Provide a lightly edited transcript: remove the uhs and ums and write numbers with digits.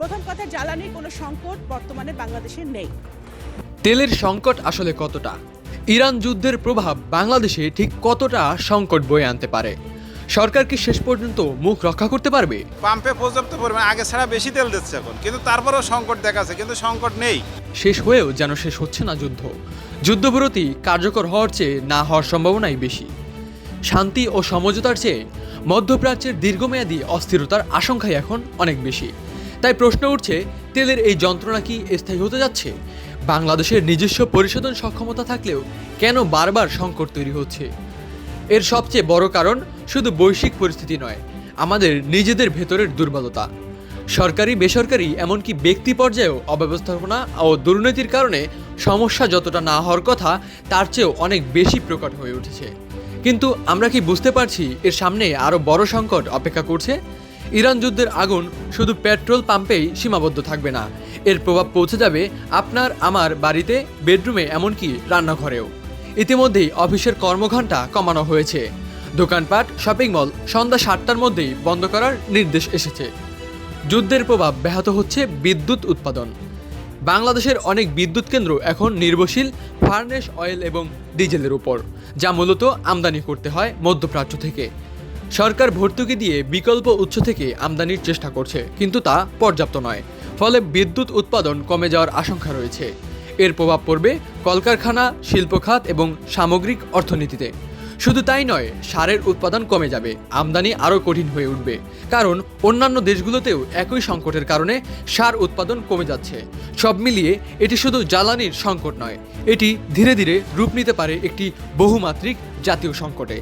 প্রথম কথা, জ্বালানির কোনো সংকট বর্তমানে বাংলাদেশে নেই। তেলের সংকট আসলে কতটা? ইরান যুদ্ধের প্রভাব বাংলাদেশে ঠিক কতটা সংকট বয়ে আনতে পারে? সরকার কি শেষ পর্যন্ত মুখ রক্ষা করতে পারবে? পাম্পে পর্যাপ্ত পরিমাণ আগে ছাড়া বেশি তেল দিচ্ছে এখন, কিন্তু তারপরেও সংকট দেখাচ্ছে, কিন্তু সংকট নেই। শেষ হয়েও যেন শেষ হচ্ছে না যুদ্ধ। যুদ্ধবিরতি কার্যকর হওয়ার চেয়ে না হওয়ার সম্ভাবনাই বেশি। শান্তি ও সমঝোতার চেয়ে মধ্যপ্রাচ্যের দীর্ঘমেয়াদী অস্থিরতার আশঙ্কাই এখন অনেক বেশি। তাই প্রশ্ন উঠছে, তেলের এই যন্ত্রণা কি স্থায়ী হতে যাচ্ছে? বাংলাদেশের নিজস্ব পরিশোধন সক্ষমতা থাকলেও কেন বারবার সংকট তৈরি হচ্ছে? এর সবচেয়ে বড় কারণ শুধু বৈশ্বিক পরিস্থিতি নয়, আমাদের নিজেদের ভেতরের দুর্বলতা। সরকারি বেসরকারি এমনকি ব্যক্তি পর্যায়েও অব্যবস্থাপনা ও দুর্নীতির কারণে সমস্যা যতটা না হওয়ার কথা তার চেয়েও অনেক বেশি প্রকট হয়ে উঠেছে। কিন্তু আমরা কি বুঝতে পারছি এর সামনে আরও বড় সংকট অপেক্ষা করছে? ইরান যুদ্ধের আগুন শুধু পেট্রোল পাম্পেই সীমাবদ্ধ থাকবে না, এর প্রভাব পৌঁছে যাবে আপনার আমার বাড়িতে, বেডরুমে, এমনকি রান্নাঘরেও। ইতিমধ্যেই অফিসের কর্মঘণ্টা কমানো হয়েছে। দোকানপাট, শপিং মল সন্ধ্যা 7টার মধ্যেই বন্ধ করার নির্দেশ এসেছে। যুদ্ধের প্রভাব ব্যাহত হচ্ছে বিদ্যুৎ উৎপাদন। বাংলাদেশের অনেক বিদ্যুৎ কেন্দ্র এখন নির্ভরশীল ফার্নেস অয়েল এবং ডিজেলের উপর, যা মূলত আমদানি করতে হয় মধ্যপ্রাচ্য থেকে। সরকার ভর্তুকি দিয়ে বিকল্প উৎস থেকে আমদানির চেষ্টা করছে, কিন্তু তা পর্যাপ্ত নয়। ফলে বিদ্যুৎ উৎপাদন কমে যাওয়ার আশঙ্কা রয়েছে। এর প্রভাব পড়বে কলকারখানা, শিল্প খাত এবং সামগ্রিক অর্থনীতিতে। শুধু তাই নয়, সারের উৎপাদন কমে যাবে, আমদানি আরও কঠিন হয়ে উঠবে। কারণ অন্যান্য দেশগুলোতেও একই সংকটের কারণে সার উৎপাদন কমে যাচ্ছে। সব মিলিয়ে এটি শুধু জ্বালানির সংকট নয়, এটি ধীরে ধীরে রূপ নিতে পারে একটি বহুমাত্রিক জাতীয় সংকটে।